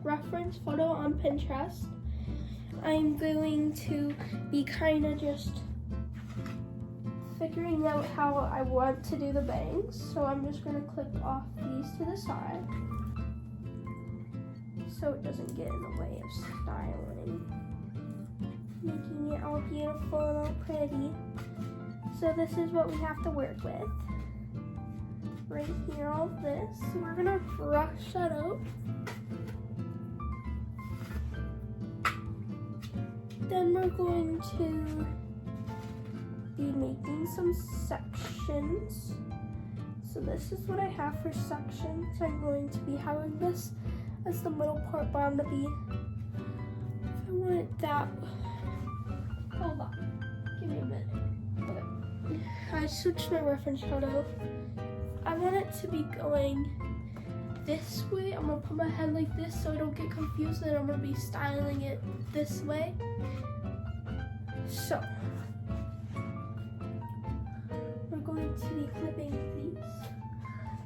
reference photo on Pinterest. I'm going to be kind of just figuring out how I want to do the bangs. So I'm just going to clip off these to the side so it doesn't get in the way of styling. Making it all beautiful and all pretty. So this is what we have to work with. Right here, all this. So we're gonna brush that out. Then we're going to be making some sections. So this is what I have for sections. I'm going to be having this as the middle part, but I'm gonna be, if I want it that, hold on, give me a minute. Okay. I switched my reference photo. I want it to be going this way. I'm gonna put my head like this so I don't get confused, and I'm gonna be styling it this way. So, we're going to be clipping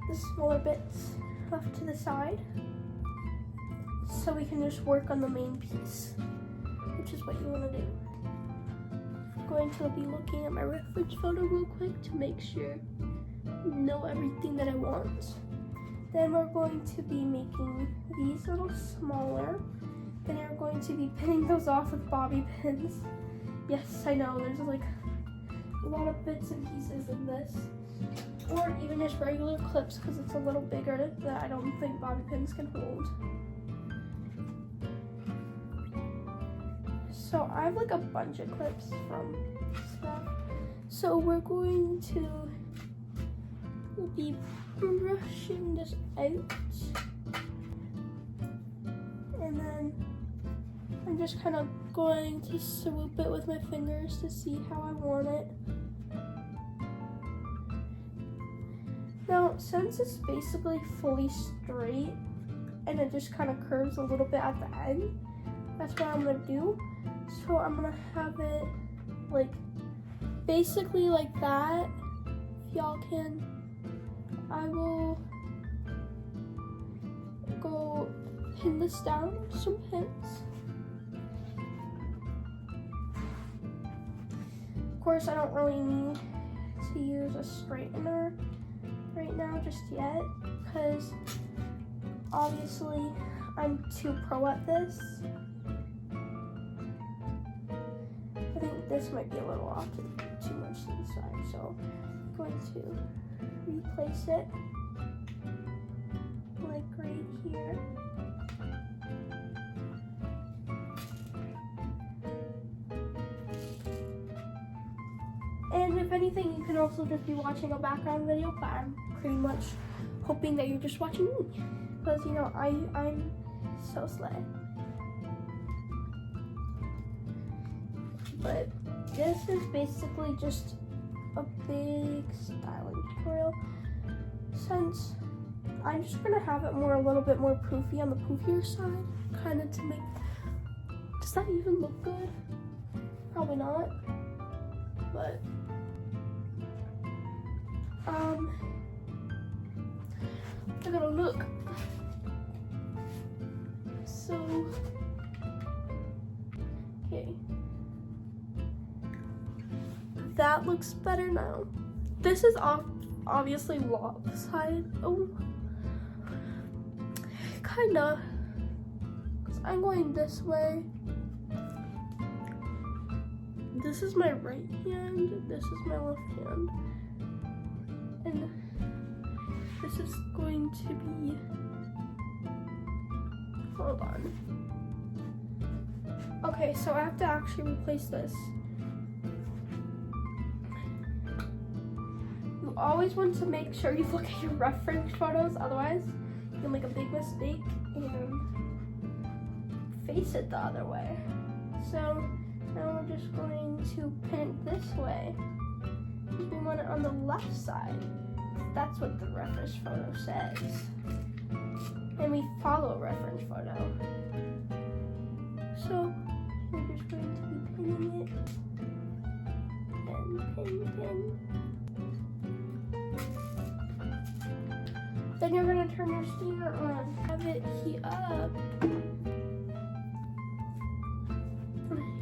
the smaller bits off to the side so we can just work on the main piece, which is what you want to do. I'm going to be looking at my reference photo real quick to make sure I know everything that I want. Then we're going to be making these a little smaller. Then we're going to be pinning those off with bobby pins. Yes, I know, there's like a lot of bits and pieces in this. Or even just regular clips because it's a little bigger that I don't think bobby pins can hold. So I have like a bunch of clips from stuff. So we're going to be brushing this out. And then I'm just kind of going to swoop it with my fingers to see how I want it. Now, since it's basically fully straight and it just kind of curves a little bit at the end, that's what I'm gonna do. So I'm gonna have it like basically like that. If y'all can, I will go pin this down with some pins. Of course, I don't really need to use a straightener right now just yet because obviously I'm too pro at this. I think this might be a little off too much to the side, so I'm going to replace it like right here. And if anything, you can also just be watching a background video, but I'm pretty much hoping that you're just watching me because, you know, I'm so slay. But this is basically just a big styling tutorial since I'm just gonna have it a little bit more poofy on the poofier side, kind of to make, does that even look good? Probably not, but I gotta look. So, okay. That looks better now. This is obviously lopsided. Oh, kinda. Cause I'm going this way. This is my right hand. This is my left hand. And this is going to be, hold on. Okay, so I have to actually replace this. You always want to make sure you look at your reference photos, otherwise you can make a big mistake and face it the other way. So now we're just going to pin it this way. We want it on the left side. That's what the reference photo says. And we follow a reference photo. So we're just going to be pinning it. And pin. Then you're going to turn turn your steamer on. Have it heat up.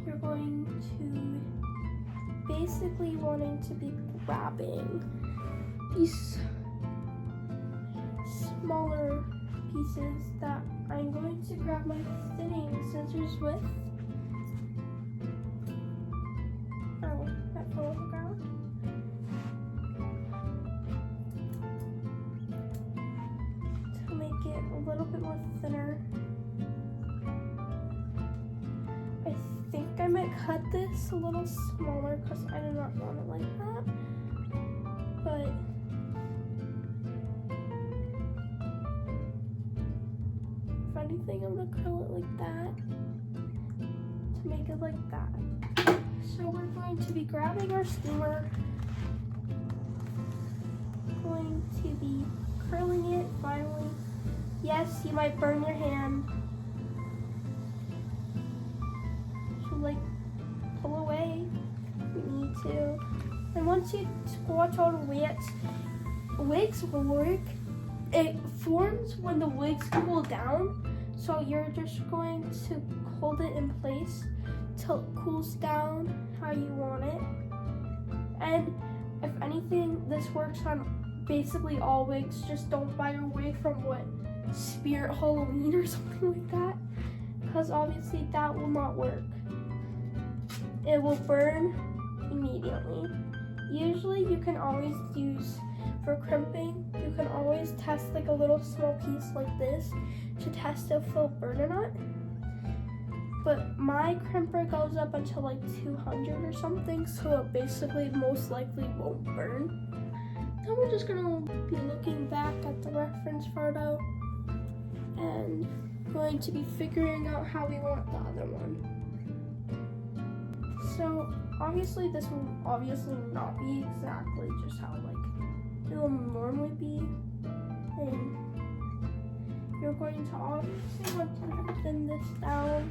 You're going to basically wanting to be grabbing these smaller pieces that I'm going to grab my thinning scissors with. Oh, that fell on the ground. To make it a little bit more thinner. I think I might cut this a little smaller because I do not want it like that. But if anything, I'm gonna curl it like that to make it like that. So we're going to be grabbing our steamer, going to be curling it finally. Yes, you might burn your hand. So like pull away if you need to. And once you squash all the wigs will work. It forms when the wigs cool down. So you're just going to hold it in place till it cools down how you want it. And if anything, this works on basically all wigs. Just don't buy your wig from Spirit Halloween or something like that, because obviously that will not work. It will burn immediately. Usually you can always use, for crimping, you can always test like a little small piece like this to test if it'll burn or not. But my crimper goes up until like 200 or something, so it basically most likely won't burn. Then we're just gonna be looking back at the reference photo and going to be figuring out how we want the other one. So obviously this will obviously not be exactly just how like it will normally be, and you're going to obviously want to thin this down.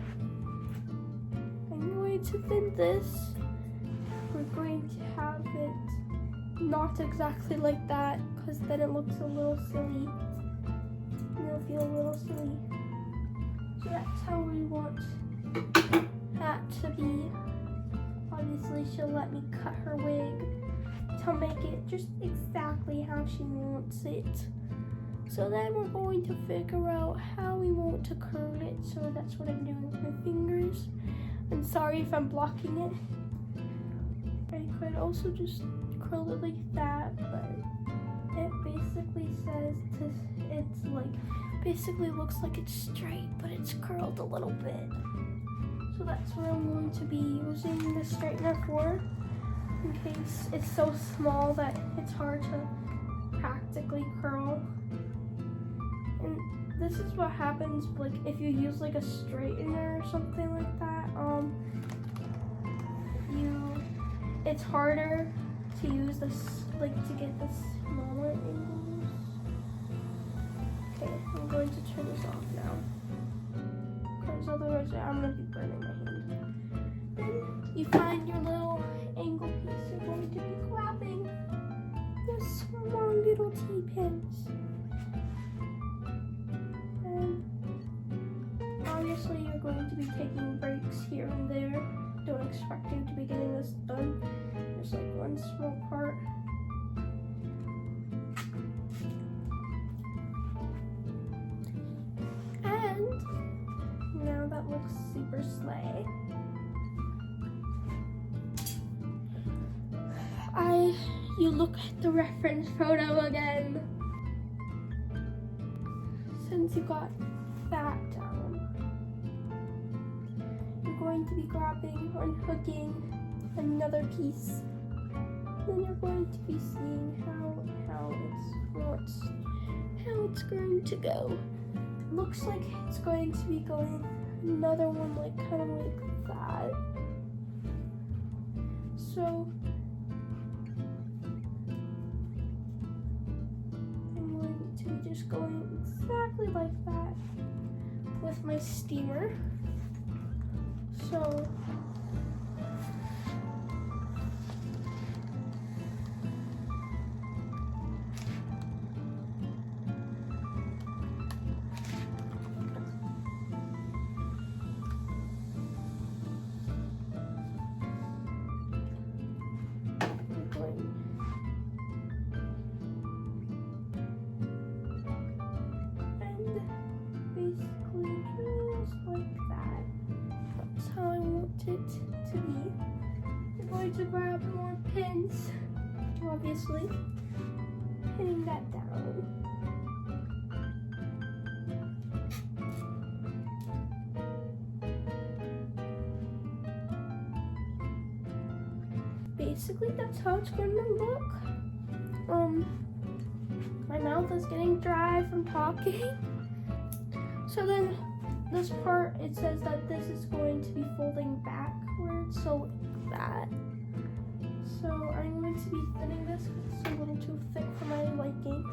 I'm going to thin this. We're going to have it not exactly like that, because then it looks a little silly. You'll feel a little silly. So that's how we want that to be. Obviously she'll let me cut her wig to make it just exactly how she wants it. So then we're going to figure out how we want to curl it. So that's what I'm doing with my fingers. I'm sorry if I'm blocking it. I could also just curl it like that, but it basically says it's like, basically looks like it's straight, but it's curled a little bit. So that's what I'm going to be using the straightener for, in case it's so small that it's hard to practically curl. And this is what happens like if you use like a straightener or something like that. It's harder to use this, like to get the smaller angles. Okay, I'm going to turn this off now, because otherwise I'm gonna be burning my hand. Then you find your little angle piece. You're going to be grabbing the small little T-pins. And obviously you're going to be taking breaks here and there. Don't expect you to be getting this done. There's like one small part. And now that looks super slay. You look at the reference photo again. Since you got that down, you're going to be grabbing, unhooking another piece. Then you're going to be seeing how it's going to go. Looks like it's going to be going another one like kind of like that. So I'm going to be just going exactly like that with my steamer. So to grab more pins, obviously, pinning that down. Basically, that's how it's going to look. My mouth is getting dry from talking. So then this part, it says that this is going to be folding backwards, so like that. So I'm going to be thinning this because it's a little too thick for my liking.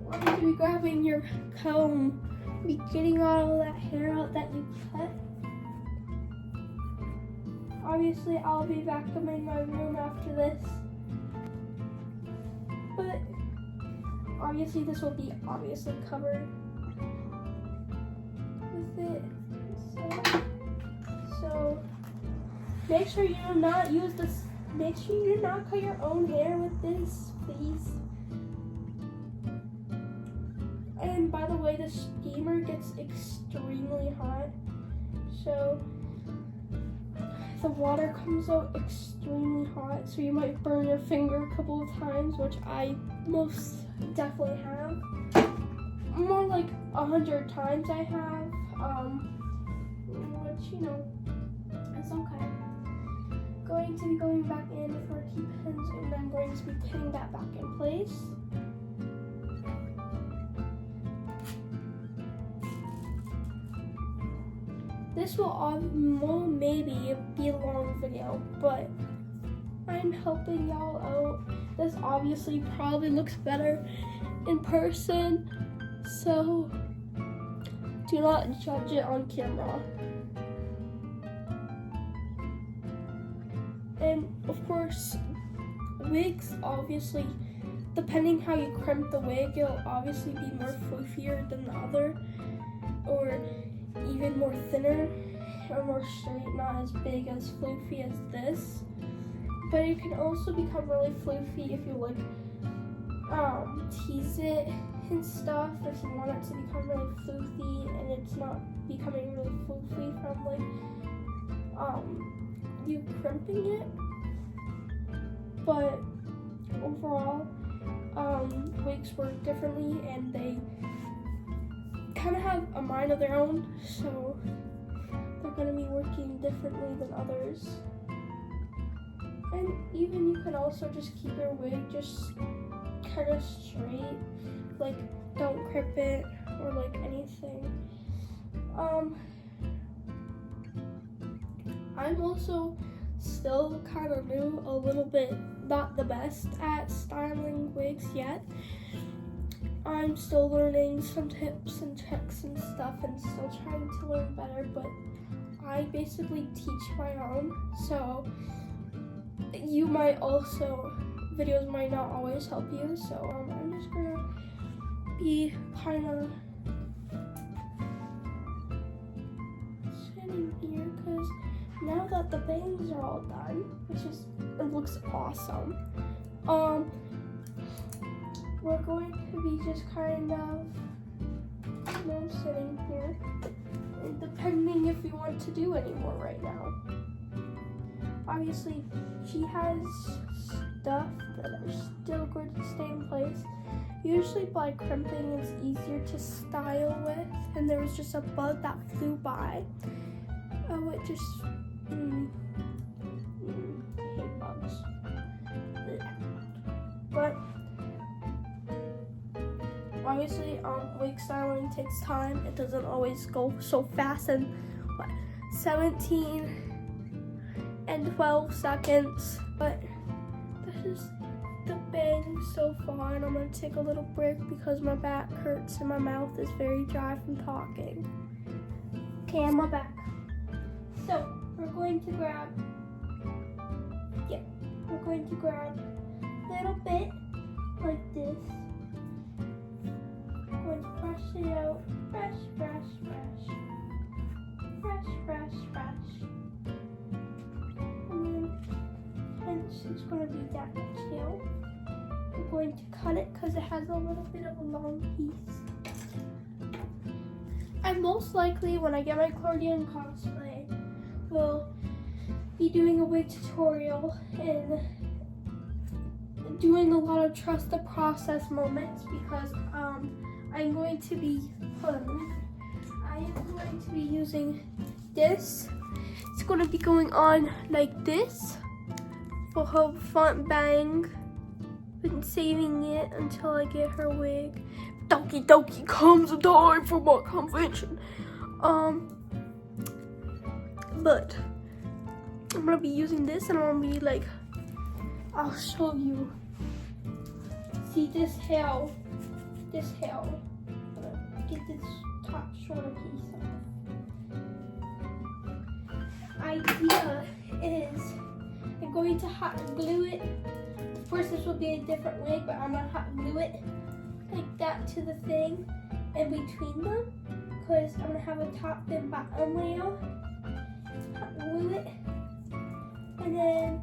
You're going to be grabbing your comb, be getting all that hair out that you cut. Obviously, I'll be vacuuming my room after this. But obviously, this will be covered with it. So make sure you do not use this. Make sure you do not cut your own hair with this, please. And by the way, the steamer gets extremely hot, so the water comes out extremely hot, so you might burn your finger a couple of times, which I most definitely have. More like 100 times I have, which, you know, it's okay. Going to be going back in for key pins, and I'm going to be pinning that back in place. This will maybe be a long video, but I'm helping y'all out. This obviously probably looks better in person, so do not judge it on camera. And of course, wigs, obviously, depending how you crimp the wig, it'll obviously be more floofier than the other, or even more thinner or more straight, not as big as floofy as this. But it can also become really floofy if you like tease it and stuff, if you want it to become really floofy and it's not becoming really floofy from like you crimping it. But overall, wigs work differently and they kind of have a mind of their own, so they're going to be working differently than others. And even you can also just keep your wig just kind of straight, like don't crimp it or like anything. I'm also still kind of new, a little bit not the best at styling wigs yet. I'm still learning some tips and tricks and stuff and still trying to learn better, but I basically teach my own, so you might also, videos might not always help you, so I'm just gonna be kind of sitting here because now that the bangs are all done, it looks awesome, we're going to be just kind of, you know, sitting here, and depending if you want to do any more right now. Obviously, she has stuff that are still going to stay in place. Usually by crimping, it's easier to style with, and there was just a bug that flew by. Oh, it just, I hate bugs. But obviously, wig styling takes time. It doesn't always go so fast in 17 and 12 seconds. But that is the bang so far, and I'm gonna take a little break because my back hurts and my mouth is very dry from talking. Okay, I'm back. So we're going to grab a little bit like this. Going to brush it out, brush, brush, brush, brush, brush, brush, and then hence it's going to be that much tail. I'm going to cut it because it has a little bit of a long piece. And most likely when I get my accordion cosplay, will be doing a wig tutorial and doing a lot of trust the process moments because I'm going to be using this. It's going to be going on like this for her front bang. Been saving it until I get her wig. Donkey donkey comes a time for my convention. But I'm gonna be using this and I'm gonna be like, I'll show you. See this hair. I'm gonna get this top shorter piece off. Idea is I'm going to hot glue it. Of course this will be a different wig, but I'm gonna hot glue it like that to the thing in between them because I'm gonna have a top and bottom layer. Hot glue it. And then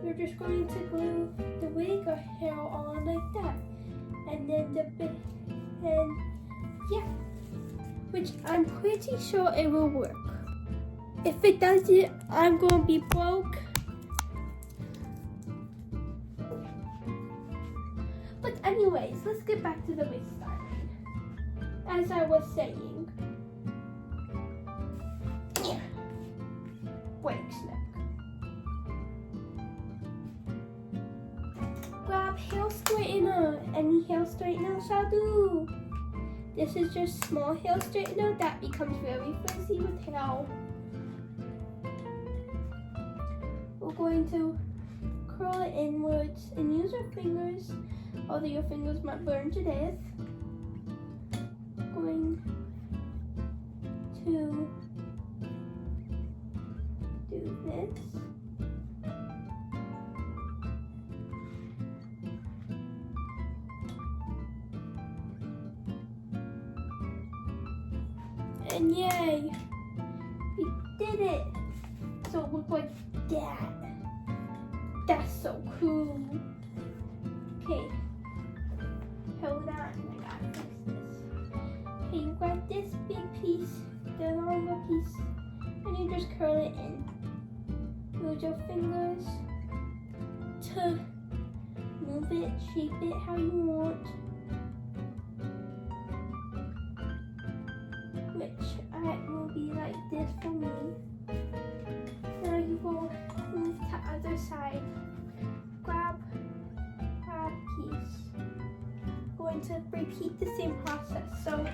we're just going to glue the wig or hair on like that. And then yeah. Which I'm pretty sure it will work. If it doesn't, I'm gonna be broke. But anyways, let's get back to the wig styling. As I was saying. Yeah. Wig snap. Grab hair straightener. Any hair straightener shall do. This is just small hair straightener that becomes very frizzy with hair. We're going to curl it inwards and use our fingers, although your fingers might burn to death. Going to do this. And yay, we did it. So it looked like that. That's so cool. Okay, hold on, I gotta fix this. Okay, you grab this big piece, the longer piece, and you just curl it in. Use your fingers to move it, shape it how you want. Which will be like this for me. Now you will move to other side. Grab piece. Going to repeat the same process. So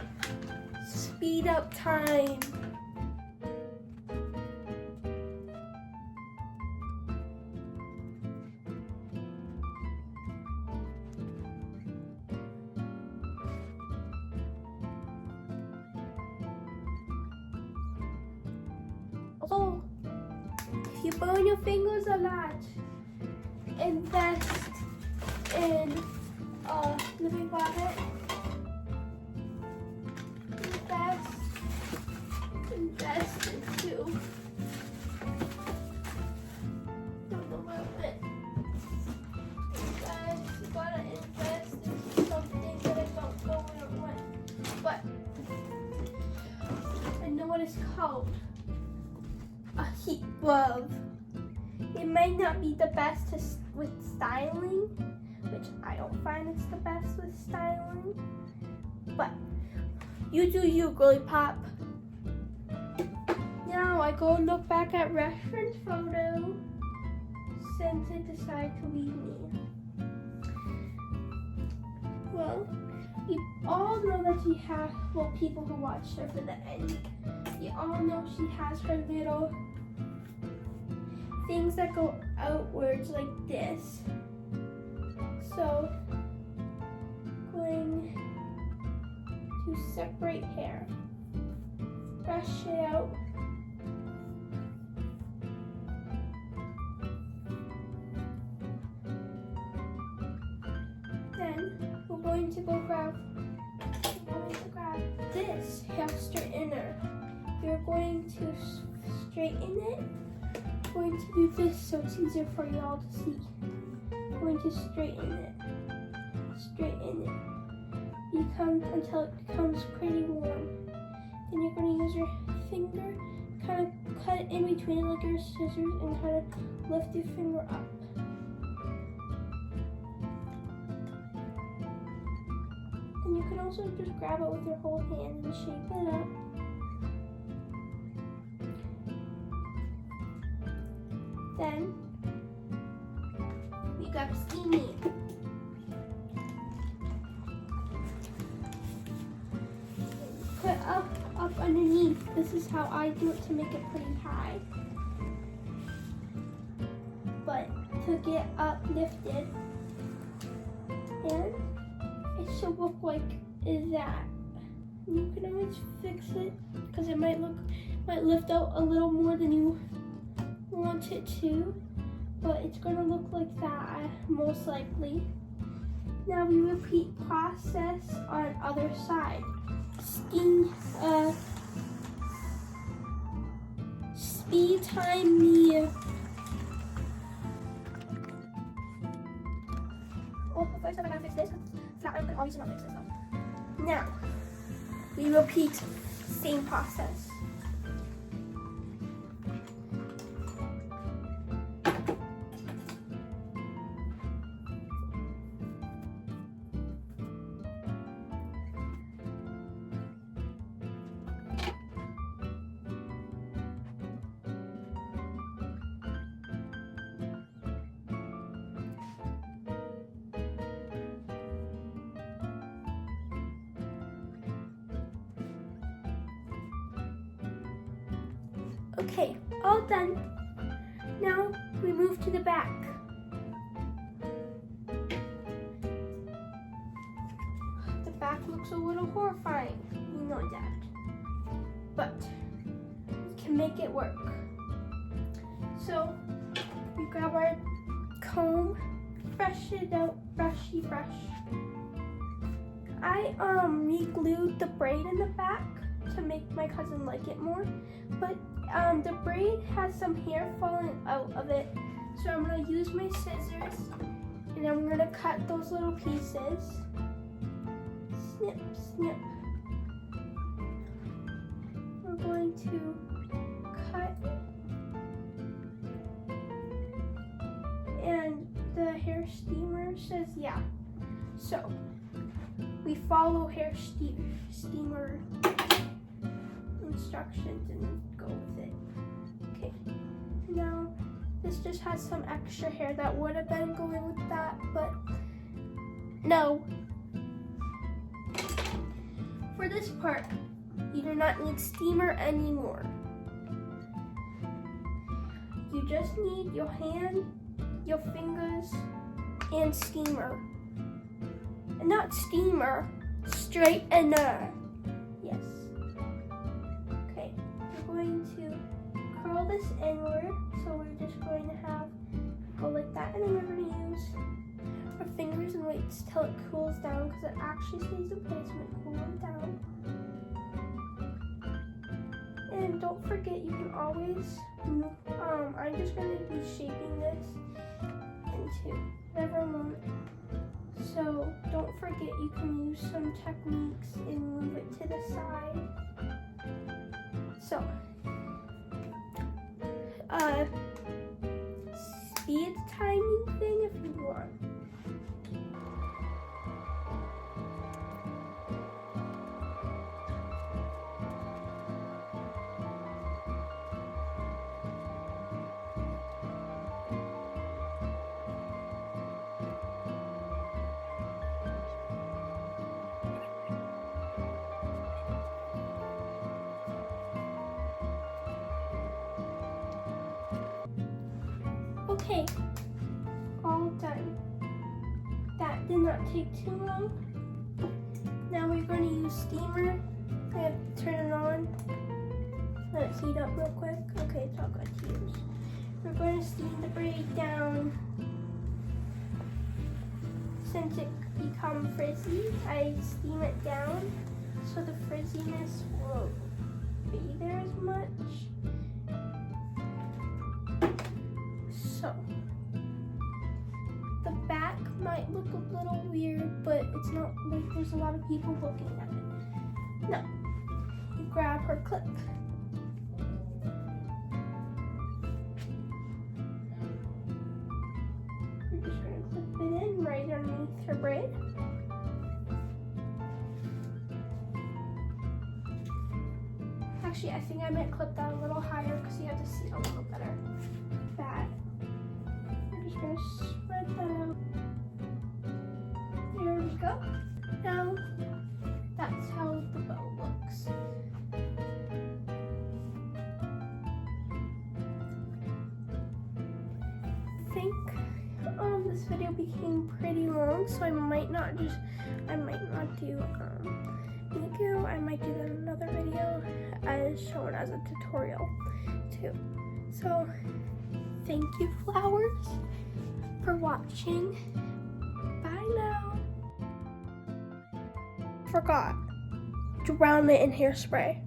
speed up time. Oh, if you burn your fingers a lot, invest in living water. Invest into a little bit. You gotta invest into something that I don't know what it was, but I know what it's called. A heat glove. It might not be the best with styling, which I don't find it's the best with styling, but you do you, girly pop. Now I go look back at reference photo since it decided to leave me. Well, you all know that she has, well, people who watched her for the end, you all know she has her little things that go outwards like this. So, going to separate hair. Brush it out. Then we're going to grab this hair straightener. You're going to straighten it. Going to do this so it's easier for y'all to see. Going to straighten it. straighten it until it becomes pretty warm. Then you're going to use your finger, kind of cut it in between like your scissors, and kind of lift your finger up. And you can also just grab it with your whole hand and shape it up. Then we grab steamy. Put up underneath. This is how I do it to make it pretty high. But to get up lifted, and it should look like that. You can always fix it because it might lift out a little more than you want it to, but it's gonna look like that most likely. Now we repeat process on other side. Speed time the first I gotta fix this. That I can obviously not fix this though. Now we repeat same process. Okay, all done. Now we move to the back. The back looks a little horrifying, you know that. But we can make it work. So we grab our comb, brush it out, brushy brush. I re-glued the braid in the back to make my cousin like it more, but the braid has some hair falling out of it, so I'm going to use my scissors and I'm going to cut those little pieces. Snip, snip. We're going to cut, and the hair steamer says yeah, so we follow hair steamer instructions and go with it. Okay, now this just has some extra hair that would have been going with that, but no. For this part, you do not need steamer anymore. You just need your hand, your fingers, and steamer. And not steamer, straightener. Yes. Okay, we're going to curl this inward, so we're just going to go like that, and then we're going to use our fingers and wait till it cools down, because it actually stays in place when it cools down. And don't forget, you can always move, I'm just going to be shaping this into whatever moment. So don't forget, you can use some techniques and move it to the side. So, speed timing thing if you want. Okay, all done. That did not take too long. Now we're going to use steamer. I have to turn it on. Let it heat up real quick. Okay, it's all good to use. We're going to steam the braid down. Since it becomes frizzy, I steam it down so the frizziness won't be there as much. So, the back might look a little weird, but it's not like there's a lot of people looking at it. No, you grab her clip. You're just gonna clip it in right underneath her braid. Actually, I think I might clip that a little higher because you have to see it a little better. That. I'm just gonna spread that out. There we go. Now, that's how the bow looks. I think this video became pretty long, so I might not do Niku. I might do another video as shown as a tutorial too. So thank you, flowers, for watching. Bye now. Forgot, drown it in hairspray.